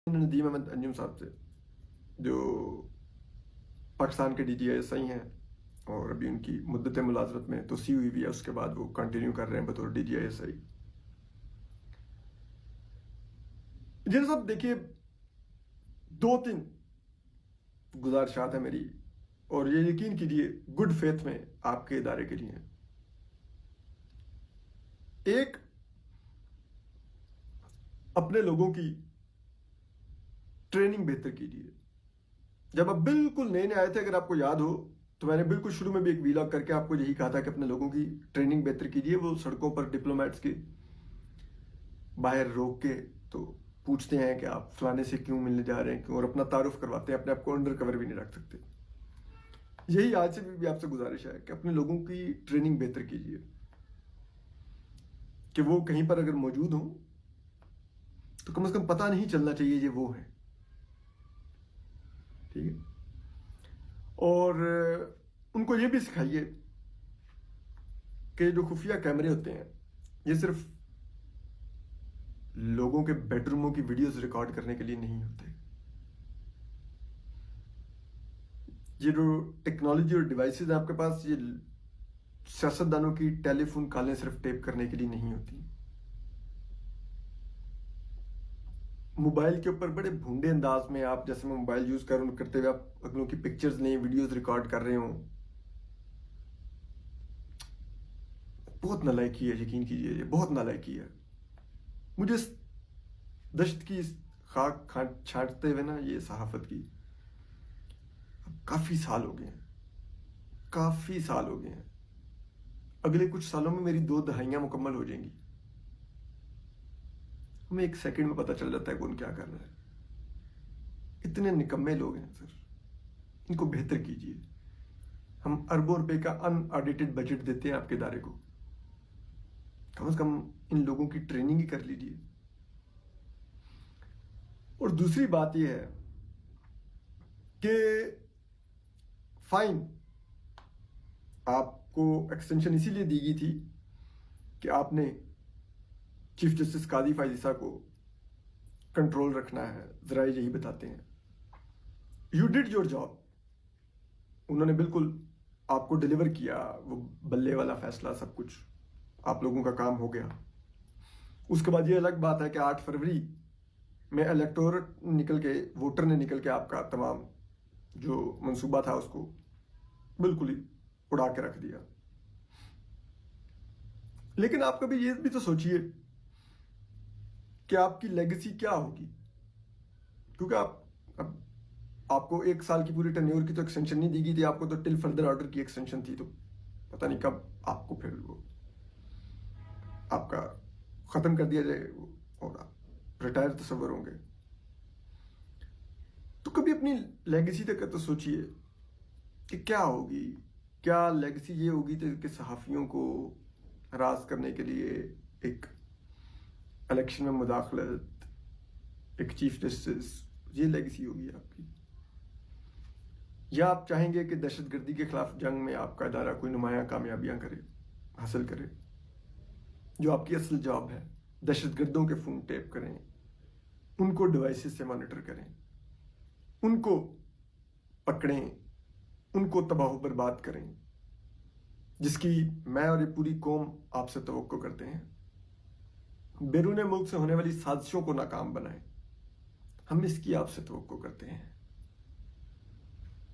ندیم احمد انجم صاحب سے، جو پاکستان کے DGI ہیں اور ابھی ان کی مدت ملازمت میں توسیع ہوئی بھی ہے، اس کے بعد وہ کنٹینیو کر رہے ہیں بطور DGI. جن صاحب دیکھیے، 2-3 گزارشات ہیں میری، اور یہ یقین کیجیے گڈ فیتھ میں آپ کے ادارے کے لیے. ایک، اپنے لوگوں کی ٹریننگ بہتر کیجیے. جب آپ بالکل نئے آئے تھے، اگر آپ کو یاد ہو تو میں نے بالکل شروع میں بھی ایک ویلاگ کر کے آپ کو یہی کہا تھا کہ اپنے لوگوں کی ٹریننگ بہتر کیجیے. وہ سڑکوں پر ڈپلومیٹس کے باہر روک کے تو پوچھتے ہیں کہ آپ فلانے سے کیوں ملنے جا رہے ہیں، کیوں، اور اپنا تعارف کرواتے ہیں، اپنے آپ کو انڈر کور بھی نہیں رکھ سکتے. یہی آج سے بھی آپ سے گزارش ہے کہ اپنے لوگوں کی ٹریننگ بہتر کیجیے، کہ وہ کہیں پر اگر موجود ہوں تو کم از کم پتہ نہیں چلنا چاہیے یہ وہ ہیں. ٹھیک ہے. اور ان کو یہ بھی سکھائیے کہ جو خفیہ کیمرے ہوتے ہیں یہ صرف لوگوں کے بیڈ روموں کی ویڈیوز ریکارڈ کرنے کے لیے نہیں ہوتے. یہ جو ٹیکنالوجی اور ڈیوائسز ہیں آپ کے پاس، یہ سیاستدانوں کی ٹیلی فون کالیں صرف ٹیپ کرنے کے لیے نہیں ہوتی. موبائل کے اوپر بڑے بھونڈے انداز میں آپ، جیسے میں موبائل یوز کرتے ہوئے آپ اگلوں کی پکچرز لیں، ویڈیوز ریکارڈ کر رہے ہوں. بہت نالائکی ہے، یقین کیجیے، یہ بہت نالائکی ہے. مجھے اس دشت کی خاک چھانٹتے ہوئے نا، یہ صحافت کی اب کافی سال ہو گئے ہیں، کافی سال ہو گئے ہیں. اگلے کچھ سالوں میں میری 2 دہائیاں مکمل ہو جائیں گی. ہمیں 1 سیکنڈ میں پتہ چل جاتا ہے کون کیا کر رہا ہے. اتنے نکمے لوگ ہیں سر، ان کو بہتر کیجیے. ہم اربوں روپے کا ان آڈیٹڈ بجٹ دیتے ہیں آپ کے ادارے کو، کم از کم ان لوگوں کی ٹریننگ ہی کر لیجیے. اور دوسری بات یہ ہے کہ فائن آپ کو ایکسٹینشن اسی لیے دی گئی تھی کہ آپ نے چیف جسٹس قاضی فائز عیسیٰ کو کنٹرول رکھنا ہے. ذرائع یہی بتاتے ہیں. You did your job. انہوں نے بالکل آپ کو ڈیلیور کیا، وہ بلے والا فیصلہ، سب کچھ آپ لوگوں کا کام ہو گیا. اس کے بعد یہ الگ بات ہے کہ 8 فروری میں الیکٹورٹ نکل کے، ووٹر نے نکل کے آپ کا تمام جو منصوبہ تھا اس کو بالکل ہی اڑا کے رکھ دیا. لیکن آپ کبھی یہ بھی تو سوچئے کہ آپ کی لیگیسی کیا ہوگی، کیونکہ آپ کو 1 سال کی پوری ٹینیور کی تو ایکسٹینشن نہیں دی گئی تھی، آپ کو تو ٹل فردر آرڈر کی ایکسٹینشن تھی. تو پتہ نہیں کب آپ کو پھر وہ آپ کا ختم کر دیا جائے اور آپ ریٹائر تصور ہوں گے. تو کبھی اپنی لیگیسی تک تو سوچئے کہ کیا ہوگی. کیا لیگیسی یہ ہوگی کہ صحافیوں کو ہراس کرنے کے لیے ایک الیکشن میں مداخلت، ایک چیف جسٹس، یہ لیگیسی ہوگی آپ کی؟ یا آپ چاہیں گے کہ دہشت گردی کے خلاف جنگ میں آپ کا ادارہ کوئی نمایاں کامیابیاں حاصل کرے، جو آپ کی اصل جاب ہے؟ دہشت گردوں کے فون ٹیپ کریں، ان کو ڈیوائسز سے مانیٹر کریں، ان کو پکڑیں، ان کو تباہ و برباد کریں، جس کی میں اور یہ پوری قوم آپ سے توقع کرتے ہیں. بیرون ملک سے ہونے والی سازشوں کو ناکام بنائیں، ہم اس کی آپ سے توقع کرتے ہیں.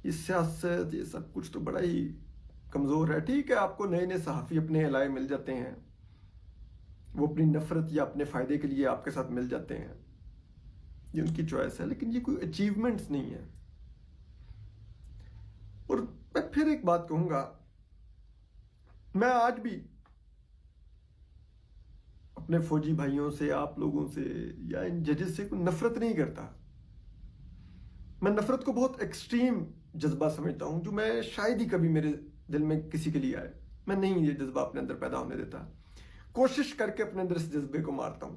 یہ سیاست، یہ سب کچھ تو بڑا ہی کمزور ہے. ٹھیک ہے، آپ کو نئے نئے صحافی اپنے علائے مل جاتے ہیں، وہ اپنی نفرت یا اپنے فائدے کے لیے آپ کے ساتھ مل جاتے ہیں، یہ ان کی چوائس ہے، لیکن یہ کوئی اچیومنٹس نہیں ہے. اور میں پھر ایک بات کہوں گا، میں آج بھی اپنے فوجی بھائیوں سے، آپ لوگوں سے یا ان ججز سے کوئی نفرت نہیں کرتا. میں نفرت کو بہت ایکسٹریم جذبہ سمجھتا ہوں، جو میں شاید ہی کبھی میرے دل میں کسی کے لیے آئے. میں نہیں یہ جذبہ اپنے اندر پیدا ہونے دیتا، کوشش کر کے اپنے اندر اس جذبے کو مارتا ہوں.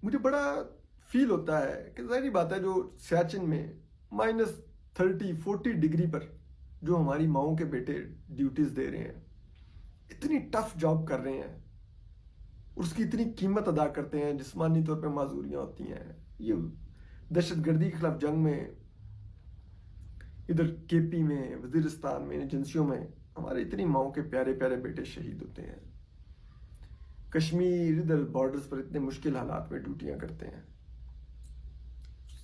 مجھے بڑا فیل ہوتا ہے کہ ظاہری بات ہے، جو سیاچن میں -30-40 ڈگری پر جو ہماری ماؤں کے بیٹے ڈیوٹیز دے رہے ہیں، اتنی ٹف جاب کر رہے ہیں، اور اس کی اتنی قیمت ادا کرتے ہیں، جسمانی طور پہ معذوریاں ہوتی ہیں. یہ دہشت گردی کے خلاف جنگ میں ادھر کے پی میں، وزیرستان میں، ایجنسیوں میں ہمارے اتنی ماؤں کے پیارے پیارے بیٹے شہید ہوتے ہیں. کشمیر ادھر بارڈرز پر اتنے مشکل حالات میں ڈیوٹیاں کرتے ہیں.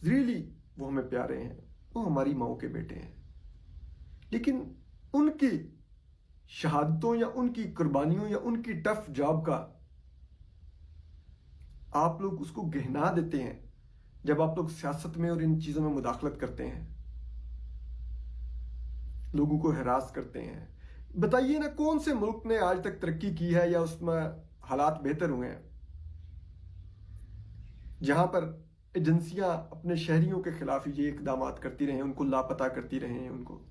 ریئلی وہ ہمیں پیارے ہیں، وہ ہماری ماؤں کے بیٹے ہیں. لیکن ان کی شہادتوں یا ان کی قربانیوں یا ان کی ٹف جاب کا آپ لوگ اس کو گہنا دیتے ہیں جب آپ لوگ سیاست میں اور ان چیزوں میں مداخلت کرتے ہیں، لوگوں کو ہراس کرتے ہیں. بتائیے نا کون سے ملک نے آج تک ترقی کی ہے یا اس میں حالات بہتر ہوئے ہیں جہاں پر ایجنسیاں اپنے شہریوں کے خلاف یہ اقدامات کرتی رہیں، ان کو لاپتہ کرتی رہیں، ان کو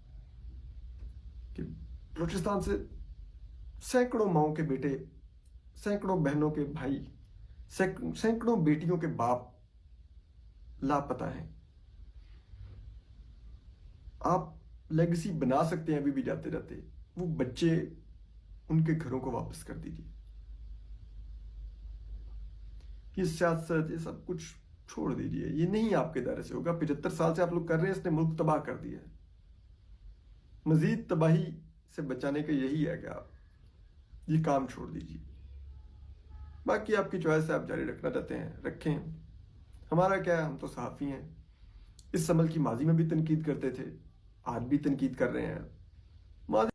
کہ بلوچستان سے سینکڑوں ماؤں کے بیٹے، سینکڑوں بہنوں کے بھائی، سینکڑوں بیٹیوں کے باپ لاپتہ ہیں. آپ لیگسی بنا سکتے ہیں ابھی بھی جاتے جاتے، وہ بچے ان کے گھروں کو واپس کر دیجیے. یہ سیاست یہ سب کچھ چھوڑ دیجیے، یہ نہیں آپ کے دائرے سے ہوگا. 75 سال سے آپ لوگ کر رہے ہیں، اس نے ملک تباہ کر دیا ہے. مزید تباہی سے بچانے کا یہی ہے کہ آپ یہ کام چھوڑ دیجیے. باقی آپ کی چوائس ہے، آپ جاری رکھنا چاہتے ہیں رکھیں. ہمارا کیا ہے، ہم تو صحافی ہیں. اس عمل کی ماضی میں بھی تنقید کرتے تھے، آج بھی تنقید کر رہے ہیں. ماضی